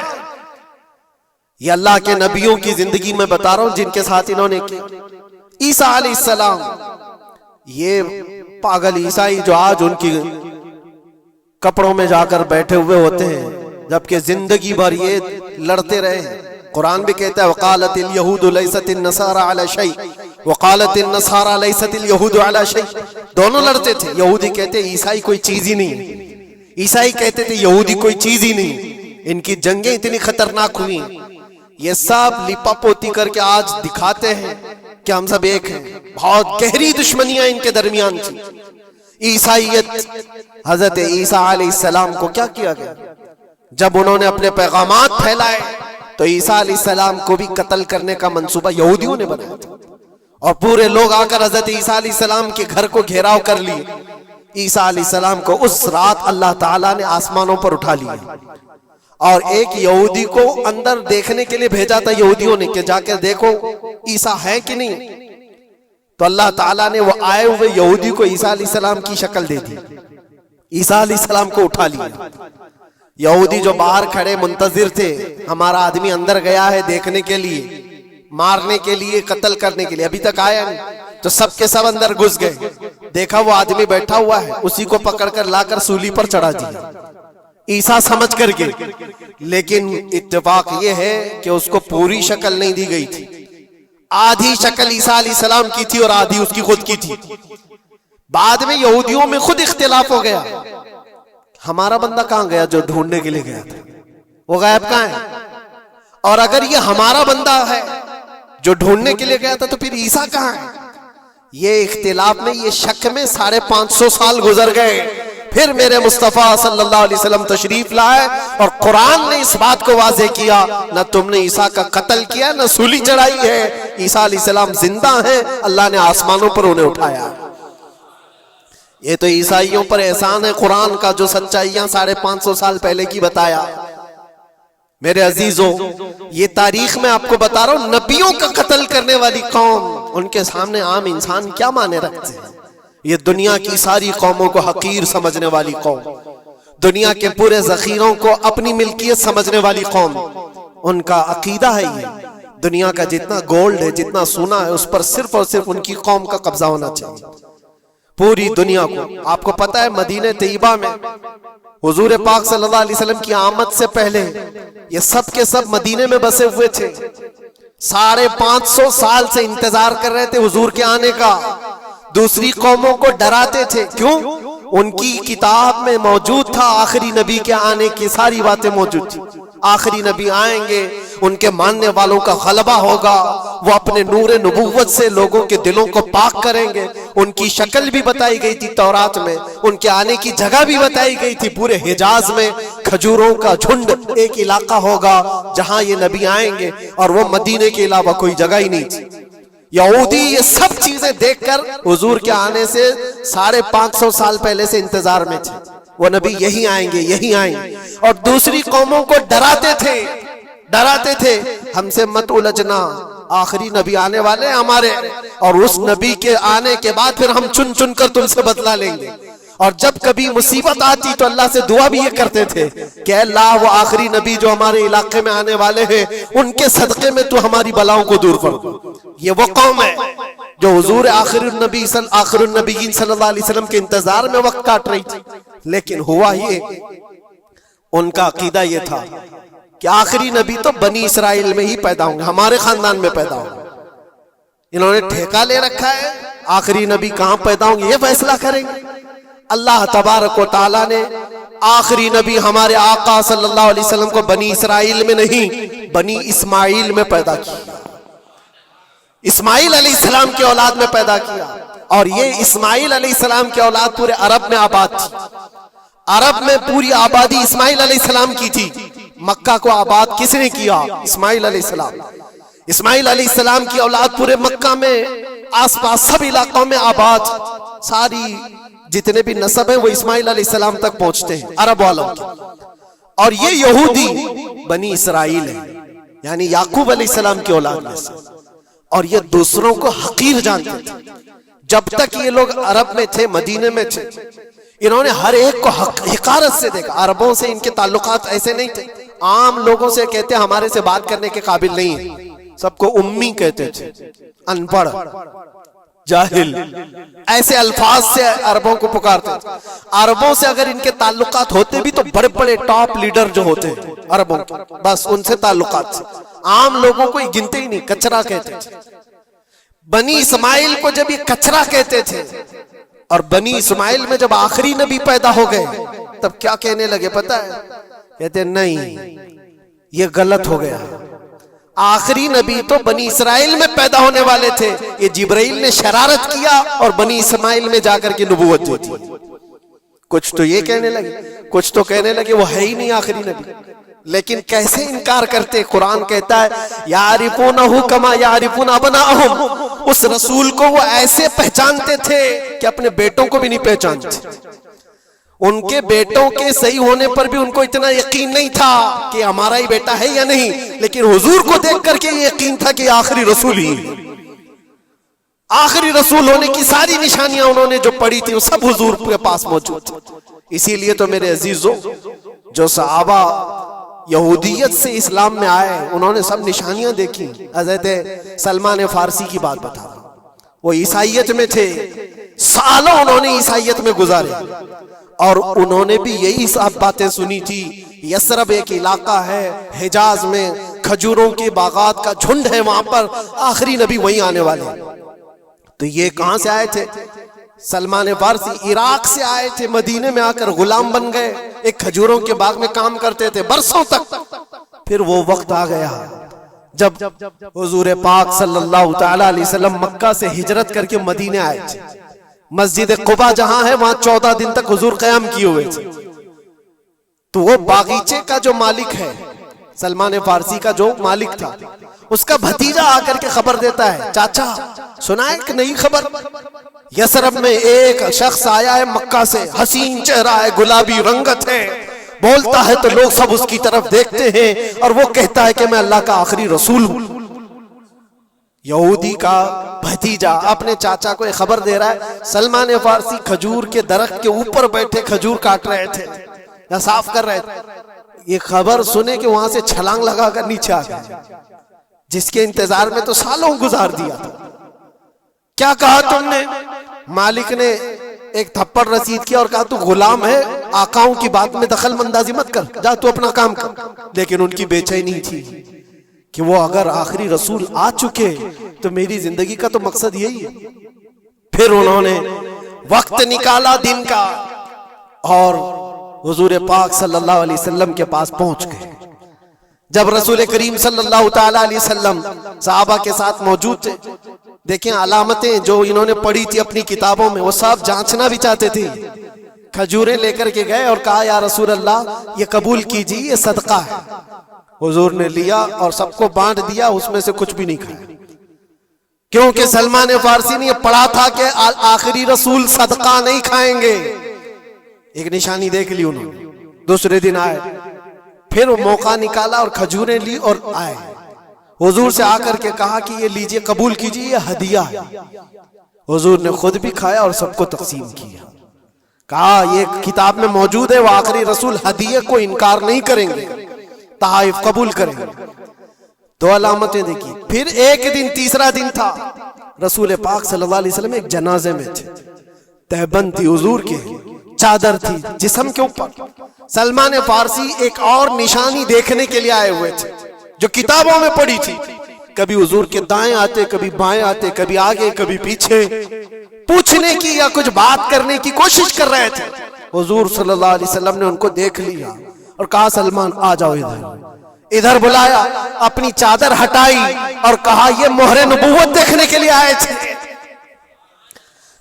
یہ اللہ کے نبیوں کی زندگی میں بتا رہا ہوں جن کے ساتھ انہوں نے کی۔ عیسیٰ علیہ السلام، یہ پاگل عیسائی جو آج ان کی کپڑوں میں جا کر بیٹھے ہوئے ہوتے ہیں جبکہ زندگی بھر یہ لڑتے رہے ہیں۔ قرآن بھی کہتا ہے وقالت اليہود لیست النصارى علی شیء وقالت النصارى لیست اليہود علی شیء، دونوں لڑتے تھے۔ یہودی کہتے عیسائی کوئی چیز ہی نہیں، عیسائی کہتے تھے یہودی کوئی چیز ہی نہیں۔ ان کی جنگیں اتنی خطرناک ہوئی، یہ سب لپا پوتی کر کے آج دکھاتے ہیں کہ ہم سب ایک ہیں۔ بہت گہری دشمنیاں ان کے درمیان تھی۔ عیسائیت، حضرت عیسیٰ علیہ السلام کو کیا کیا گیا؟ جب انہوں نے اپنے پیغامات پھیلائے تو عیسیٰ علیہ السلام کو بھی قتل کرنے کا منصوبہ یہودیوں نے بنایا تھا، اور پورے لوگ آ کر حضرت عیسیٰ علیہ السلام کے گھر کو گھیراؤ کر لی۔ عیسیٰ علیہ السلام کو اس رات اللہ تعالیٰ نے آسمانوں پر اٹھا لیا اور ایک یہودی کو اندر دیکھنے کے لیے بھیجا تھا یہودیوں نے کہ جا کے دیکھو عیسیٰ ہے کہ نہیں۔ تو اللہ تعالیٰ نے وہ آئے ہوئے یہودی کو عیسیٰ علیہ السلام کی شکل دے دی، عیسیٰ علیہ السلام کو اٹھا لیا۔ یہودی جو باہر کھڑے منتظر تھے، ہمارا آدمی اندر گیا ہے دیکھنے کے لیے، مارنے کے لیے، قتل کرنے کے لیے، ابھی تک آیا نہیں، تو سب کے سب اندر گھس گئے۔ دیکھا وہ آدمی بیٹھا ہوا ہے، اسی کو پکڑ کر لا کر سولی پر چڑھا دیا عیسیٰ سمجھ کر کے۔ لیکن اتفاق یہ ہے کہ اس کو پوری شکل نہیں دی گئی تھی، آدھی شکل عیسیٰ علیہ السلام کی تھی اور آدھی اس کی خود کی تھی۔ بعد میں یہودیوں میں خود اختلاف ہو گیا، ہمارا بندہ کہاں گیا جو ڈھونڈنے کے لیے گیا تھا، وہ غائب کہاں ہے؟ اور اگر یہ ہمارا بندہ ہے جو ڈھونڈنے کے لیے گیا تھا تو پھر عیسیٰ کہاں ہے؟ یہ اختلاف میں، یہ شک میں 550 سال گزر گئے۔ پھر میرے مصطفیٰ صلی اللہ علیہ وسلم تشریف لائے اور قرآن نے اس بات کو واضح کیا، نہ تم نے عیسیٰ کا قتل کیا، نہ سولی چڑھائی ہے، عیسیٰ علیہ السلام زندہ ہیں، اللہ نے آسمانوں پر انہیں اٹھایا۔ یہ تو عیسائیوں پر احسان ہے قرآن کا، جو سچائیاں 550 سال پہلے کی بتایا۔ میرے عزیزوں، یہ تاریخ میں آپ کو بتا رہا ہوں، نبیوں کا قتل کرنے والی قوم، ان کے سامنے عام انسان کیا مانے رکھتے ہیں؟ یہ دنیا کی ساری قوموں کو حقیر سمجھنے والی قوم، دنیا کے پورے ذخیروں کو اپنی ملکیت سمجھنے والی قوم، ان کا عقیدہ ہے یہ دنیا کا جتنا گولڈ ہے، جتنا سونا ہے، اس پر صرف اور صرف ان کی قوم کا قبضہ ہونا چاہیے، پوری دنیا کو۔ آپ کو پتا ہے مدینہ طیبہ میں حضور پاک صلی اللہ علیہ وسلم کی آمد سے پہلے یہ سب کے سب مدینے میں بسے ہوئے تھے، 550 سال سے انتظار کر رہے تھے حضور کے آنے کا، دوسری قوموں کو ڈراتے تھے، کیوں؟ ان کی کتاب میں موجود تھا آخری نبی کے آنے کی ساری باتیں موجود تھی، آخری نبی آئیں گے، ان کے ماننے والوں کا غلبہ ہوگا، وہ اپنے نور نبوت سے لوگوں کے دلوں کو پاک کریں گے، ان کی شکل بھی بتائی گئی تھی تورات میں، ان کے آنے کی جگہ بھی بتائی گئی تھی، پورے حجاز میں کھجوروں کا جھنڈ ایک علاقہ ہوگا جہاں یہ نبی آئیں گے، اور وہ مدینے کے علاوہ کوئی جگہ ہی نہیں تھی۔ یہودی یہ سب چیزیں دیکھ کر حضور کے آنے سے 550 سال پہلے سے انتظار میں تھے، وہ نبی یہی آئیں گے، یہی آئیں گے، اور دوسری قوموں کو ڈراتے تھے ہم سے مت الجھنا، آخری نبی آنے والے ہیں ہمارے، اور اس نبی کے آنے کے بعد پھر ہم چن چن کر تم سے بدلہ لیں گے۔ اور جب کبھی مصیبت آتی تو اللہ سے دعا بھی یہ کرتے تھے کہ اللہ وہ آخری نبی جو ہمارے علاقے میں آنے والے ہیں ان کے صدقے میں تو ہماری بلاؤں کو دور کر دو۔ یہ وہ قوم ہے جو حضور آخر النبیین صلی اللہ علیہ وسلم کے انتظار میں وقت کاٹ رہی تھی، لیکن ہوا یہ ان کا عقیدہ یہ تھا کہ آخری نبی تو بنی اسرائیل میں ہی پیدا ہوں گے، ہمارے خاندان میں پیدا ہوں گے۔ انہوں نے ٹھیکہ لے رکھا ہے آخری نبی کہاں پیدا ہوں گے یہ فیصلہ کریں گے۔ اللہ تبارک و تعالیٰ نے آخری نبی ہمارے آقا صلی اللہ علیہ وسلم کو بنی اسرائیل میں نہیں بنی اسماعیل میں پیدا کیا، اسماعیل علیہ السلام کی اولاد میں پیدا کیا، اور یہ اسماعیل علیہ السلام کی اولاد پورے عرب میں آباد تھی، عرب میں پوری آبادی اسماعیل علیہ السلام کی تھی۔ مکہ کو آباد کس نے کیا؟ اسماعیل علیہ السلام۔ اسماعیل علیہ السلام کی اولاد پورے مکہ میں آس پاس سب علاقوں میں آباد، ساری جتنے بھی نسب ہیں وہ اسماعیل علیہ السلام تک پہنچتے ہیں عرب والوں کے، اور یہ یہودی بنی اسرائیل ہے، یعنی یعقوب علیہ السلام کی اولاد میں سے، اور یہ دوسروں کو حقیر جانتے تھے۔ جب تک یہ لوگ عرب میں تھے، مدینے میں تھے، انہوں نے ہر ایک کو حقارت سے دیکھا۔ عربوں سے ان کے تعلقات ایسے نہیں تھے، عام لوگوں سے کہتے ہمارے سے بات کرنے کے قابل نہیں ہیں، سب کو امی کہتے تھے، ان پڑھ، جاہل، ایسے الفاظ سے عربوں کو پکارتے تھے۔ عربوں سے اگر ان کے تعلقات ہوتے بھی تو بڑے بڑے ٹاپ لیڈر جو ہوتے ہیں عربوں کے، بس ان سے تعلقات سے، عام لوگوں کو یہ گنتے ہی نہیں، کچرا کہتے تھے۔ بنی اسماعیل کو جب یہ کچرا کہتے تھے، اور بنی اسماعیل میں جب آخری نبی پیدا ہو گئے تب کیا کہنے لگے پتہ ہے؟ کہتے نہیں، یہ غلط ہو گیا، آخری نبی تو بنی اسرائیل میں پیدا ہونے والے تھے، یہ جبرائیل نے شرارت کیا اور بنی اسماعیل میں جا کر کے نبوت دی تھی۔ کچھ تو یہ کہنے لگے، کچھ تو کہنے لگے وہ ہے ہی نہیں آخری نبی۔ لیکن کیسے انکار کرتے؟ قرآن کہتا ہے یعرفونہ کما یعرفون ابناءہم، اس رسول کو وہ ایسے پہچانتے تھے کہ اپنے بیٹوں کو بھی نہیں پہچانتے۔ ان کے بیٹوں کے صحیح ہونے پر بھی ان کو اتنا یقین نہیں تھا کہ ہمارا ہی بیٹا ہے یا نہیں، لیکن حضور کو دیکھ کر کے یہ یقین تھا کہ آخری رسول ہی ہے۔ آخری رسول ہونے کی ساری نشانیاں انہوں نے جو پڑھی تھی وہ سب حضور کے پاس موجود تھی۔ اسی لیے تو میرے عزیزوں، جو صحابہ یہودیت سے اسلام میں آئے انہوں نے سب نشانیاں دیکھی۔ حضرت سلمان فارسی کی بات بتا رہا ہوں، وہ عیسائیت میں تھے، سالوں انہوں نے عیسائیت میں گزارے، اور انہوں نے بھی یہی سب باتیں سنی تھی۔ یثرب ایک علاقہ ہے حجاز میں، کھجوروں کے باغات کا جھنڈ ہے وہاں پر، آخری نبی وہیں آنے والے ہیں۔ تو یہ کہاں سے آئے تھے؟ سلمان فارسی عراق سے آئے تھے، مدینے میں آ کر غلام بن گئے، ایک کھجوروں کے باغ میں کام کرتے تھے برسوں تک۔ پھر وہ وقت آ گیا جب حضور پاک صلی اللہ تعالی علیہ وسلم مکہ سے ہجرت کر کے مدینے آئے تھے۔ مسجد قباء جہاں ہے وہاں 14 دن تک حضور قیام کیے ہوئے تھے۔ تو وہ باغیچے کا جو مالک ہے، سلمان فارسی کا جو مالک تھا، اس کا بھتیجا آ کر کے خبر دیتا ہے، چاچا سنا ہے کہ نئی خبر؟ یثرب میں ایک شخص آیا ہے مکہ سے، حسین چہرہ ہے، گلابی رنگت ہے، بولتا ہے تو لوگ سب اس کی طرف دیکھتے ہیں، اور وہ کہتا ہے کہ میں اللہ کا آخری رسول ہوں۔ یہودی کا بھتیجا اپنے چاچا کو یہ خبر دے رہا ہے سلمان فارسی کھجور کے درخت کے اوپر بیٹھے کھجور کاٹ رہے تھے یا صاف کر رہے تھے، یہ خبر سنے کہ وہاں سے چھلانگ لگا کر نیچے آ گئے، جس کے انتظار میں تو سالوں گزار دیا تھا۔ کیا کہا تم نے؟ مالک نے ایک تھپڑ رسید کیا اور کہا تو غلام ہے، آقاؤں کی بات میں دخل اندازی مت کر، جا تو اپنا کام کر۔ لیکن ان کی بے چینی تھی کہ وہ اگر آخری رسول آ چکے تو میری زندگی کا تو مقصد یہی ہے۔ پھر انہوں نے وقت نکالا دن کا اور حضور پاک صلی اللہ علیہ وسلم کے پاس پہنچ گئے۔ جب رسول کریم صلی اللہ تعالی علیہ وسلم صحابہ کے ساتھ موجود تھے، دیکھیں علامتیں جو انہوں نے پڑھی تھی اپنی کتابوں میں وہ سب جانچنا بھی چاہتے تھے۔ کھجوریں لے کر کے گئے اور کہا یا رسول اللہ یہ قبول کیجیے، یہ صدقہ ہے۔ حضور نے لیا اور سب کو بانٹ دیا، اس میں سے کچھ بھی نہیں کھایا، کیونکہ سلمان فارسی نے یہ پڑھا تھا کہ آخری رسول صدقہ نہیں کھائیں گے۔ ایک نشانی دیکھ لی انہوں نے۔ دوسرے دن آئے، پھر وہ موقع نکالا اور کھجوریں لی اور آئے، حضور سے آ کر کے کہا کہ یہ لیجئے، قبول کیجئے، یہ ہدیہ ہے۔ حضور نے خود بھی کھایا اور سب کو تقسیم کیا، کہا یہ کتاب میں موجود ہے، وہ آخری رسول ہدیے کو انکار نہیں کریں گے، تحائف قبول کریں گے۔ دو علامتیں دیکھی۔ پھر ایک دن، تیسرا دن تھا، رسول پاک صلی اللہ علیہ وسلم ایک جنازے میں تھے، تہبند تھی حضور کے، چادر تھی جسم کے اوپر۔ سلمان فارسی ایک اور نشانی دیکھنے کے لیے آئے ہوئے تھے جو کتابوں میں پڑھی تھی، کبھی حضور کے دائیں آتے، کبھی بائیں آتے، کبھی آگے کبھی پیچھے، پوچھنے کی یا کچھ بات کرنے کی کوشش کر رہے تھے۔ حضور صلی اللہ علیہ وسلم نے ان کو دیکھ لیا اور کہا سلمان آ جاؤ ادھر۔ ادھر بلایا، اپنی چادر ہٹائی اور کہا یہ مہر نبوت دیکھنے کے لیے آئے تھے۔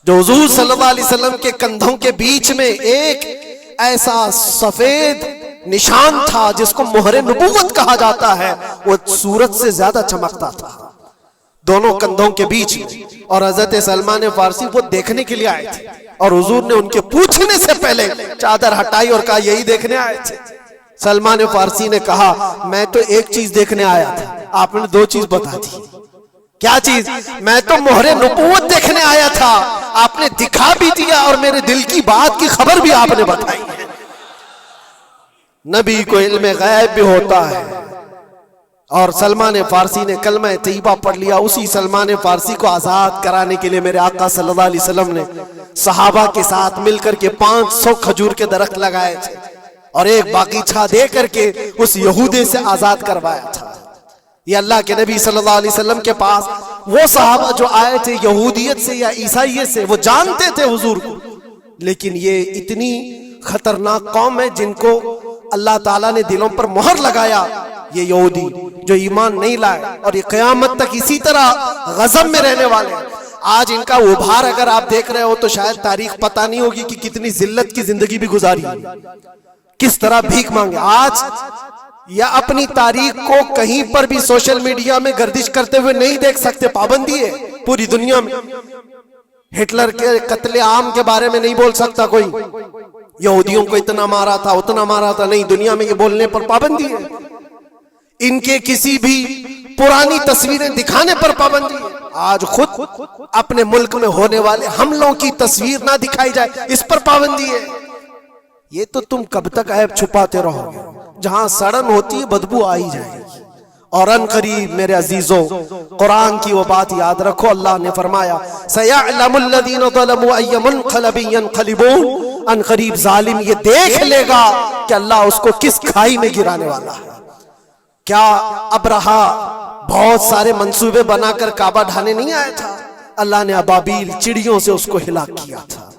جو حضور صلی اللہ علیہ وسلم کے کندھوں کے بیچ میں ایک ایسا سفید نشان تھا جس کو مہر نبوت کہا جاتا ہے، وہ سورج سے زیادہ چمکتا تھا دونوں کندھوں کے بیچ میں، اور حضرت سلمان فارسی وہ دیکھنے کے لیے آئے تھے، اور حضور نے ان کے پوچھنے سے پہلے چادر ہٹائی اور کہا یہی دیکھنے آئے تھے۔ سلمان فارسی نے کہا میں تو ایک چیز دیکھنے آیا تھا، آپ نے دو چیز بتا دی۔ کیا چیز؟ میں تو مہر نبوت دیکھنے آیا تھا، آپ نے دکھا بھی دیا اور میرے دل کی بات کی خبر بھی آپ نے بتائی ہے۔ نبی کو علم غیب بھی ہوتا ہے۔ اور سلمان فارسی نے کلمہ طیبہ پڑھ لیا۔ اسی سلمان فارسی کو آزاد کرانے کے لیے میرے آقا صلی اللہ علیہ وسلم نے صحابہ کے ساتھ مل کر کے 500 کھجور کے درخت لگائے تھے اور ایک باغیچہ دے کر کے اس یہودی سے آزاد کروایا تھا۔ یہ اللہ کے نبی صلی اللہ علیہ وسلم کے پاس وہ صحابہ جو آئے تھے یہودیت سے یا عیسائیت سے، وہ جانتے تھے حضور کو، لیکن یہ اتنی خطرناک قوم ہے جن کو اللہ تعالیٰ نے دلوں پر مہر لگایا، یہ یہودی جو ایمان نہیں لائے، اور یہ قیامت تک اسی طرح غضب میں رہنے والے ہیں۔ آج ان کا ابھار اگر آپ دیکھ رہے ہو تو شاید تاریخ پتہ نہیں ہوگی کہ کتنی ذلت کی زندگی بھی گزاری، کس طرح بھیک مانگے۔ آج یا اپنی تاریخ کو کہیں پر بھی سوشل میڈیا میں گردش کرتے ہوئے نہیں دیکھ سکتے، پابندی ہے پوری دنیا میں۔ ہٹلر کے قتل عام کے بارے میں نہیں بول سکتا کوئی، یہودیوں کو اتنا مارا تھا اتنا مارا تھا، نہیں، دنیا میں یہ بولنے پر پابندی ہے۔ ان کے کسی بھی پرانی تصویریں دکھانے پر پابندی ہے۔ آج خود اپنے ملک میں ہونے والے حملوں کی تصویر نہ دکھائی جائے، اس پر پابندی ہے۔ یہ تو تم کب تک عیب چھپاتے رہو گے؟ جہاں سڑن ہوتی ہے بدبو آئی جائے گی۔ اور ان قریب میرے عزیزوں قرآن کی وہ بات یاد رکھو، اللہ نے فرمایا سَيَعْلَمُ الَّذِينَ ظَلَمُوا أَيَّ مُنْقَلَبٍ يَنْقَلِبُونَ، ان قریب ظالم یہ دیکھ لے گا کہ اللہ اس کو کس کھائی میں گرانے والا ہے۔ کیا ابرہا بہت سارے منصوبے بنا کر کعبہ ڈھانے نہیں آیا تھا؟ اللہ نے ابابیل چڑیوں سے اس کو ہلاک کیا تھا،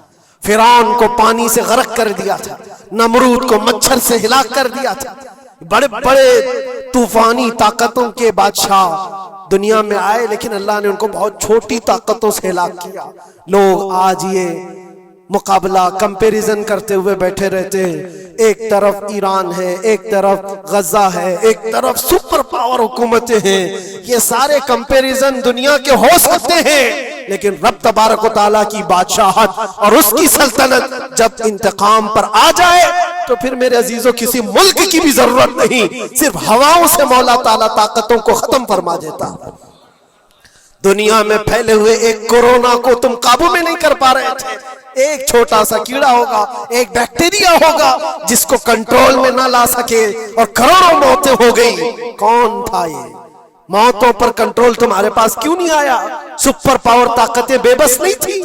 فرعون کو پانی سے غرق کر دیا تھا، نمرود کو مچھر سے ہلاک کر دیا تھا۔ بڑے بڑے طوفانی طاقتوں کے بادشاہ دنیا میں آئے، لیکن اللہ نے ان کو بہت چھوٹی طاقتوں سے ہلاک کیا۔ لوگ آج یہ مقابلہ کمپیریزن کرتے ہوئے بیٹھے رہتے ہیں، ایک طرف ایران ہے، ایک طرف غزہ ہے، ایک طرف سپر پاور حکومتیں ہیں۔ یہ سارے کمپیریزن دنیا کے ہو سکتے ہیں، لیکن رب تبارک و تعالیٰ کی بادشاہت اور اس کی سلطنت جب انتقام پر آ جائے تو پھر میرے عزیزوں کسی ملک کی بھی ضرورت نہیں، صرف ہواؤں سے مولا تعالیٰ طاقتوں کو ختم فرما دیتا۔ دنیا میں پھیلے ہوئے ایک کورونا کو تم قابو میں نہیں کر پا رہے تھے. ایک چھوٹا سا کیڑا ہوگا, ایک بیکٹیریا ہوگا جس کو کنٹرول میں نہ لا سکے اور کروڑوں موتیں ہو گئی. کون تھا یہ؟ موتوں پر کنٹرول تمہارے پاس کیوں نہیں آیا؟ سپر پاور طاقتیں بے بس نہیں تھی؟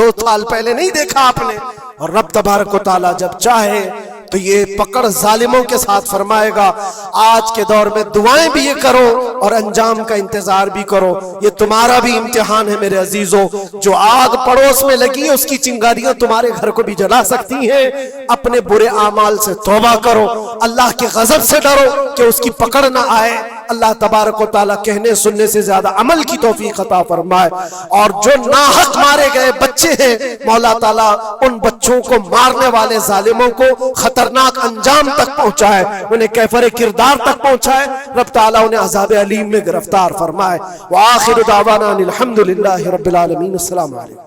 2 سال پہلے نہیں دیکھا آپ نے؟ اور رب تبارک و تعالی جب چاہے تو یہ پکڑ ظالموں کے ساتھ فرمائے گا. آج کے دور میں دعائیں بھی یہ کرو اور انجام کا انتظار بھی کرو. یہ تمہارا بھی امتحان ہے میرے عزیزوں. جو آگ پڑوس میں لگی ہے اس کی چنگاریاں تمہارے گھر کو بھی جلا سکتی ہیں. اپنے برے اعمال سے توبہ کرو, اللہ کے غضب سے ڈرو کہ اس کی پکڑ نہ آئے. اللہ تبارک و تعالیٰ کہنے سننے سے زیادہ عمل کی توفیق عطا فرمائے. اور جو ناحق مارے گئے بچے ہیں, مولا تعالیٰ ان بچوں کو مارنے والے ظالموں کو خطرناک انجام تک پہنچائے, انہیں کیفر کردار تک پہنچائے. رب تعالیٰ انہیں عذاب علیم میں گرفتار فرمائے. وآخر دعوانا الحمدللہ رب العالمین. السلام علیکم.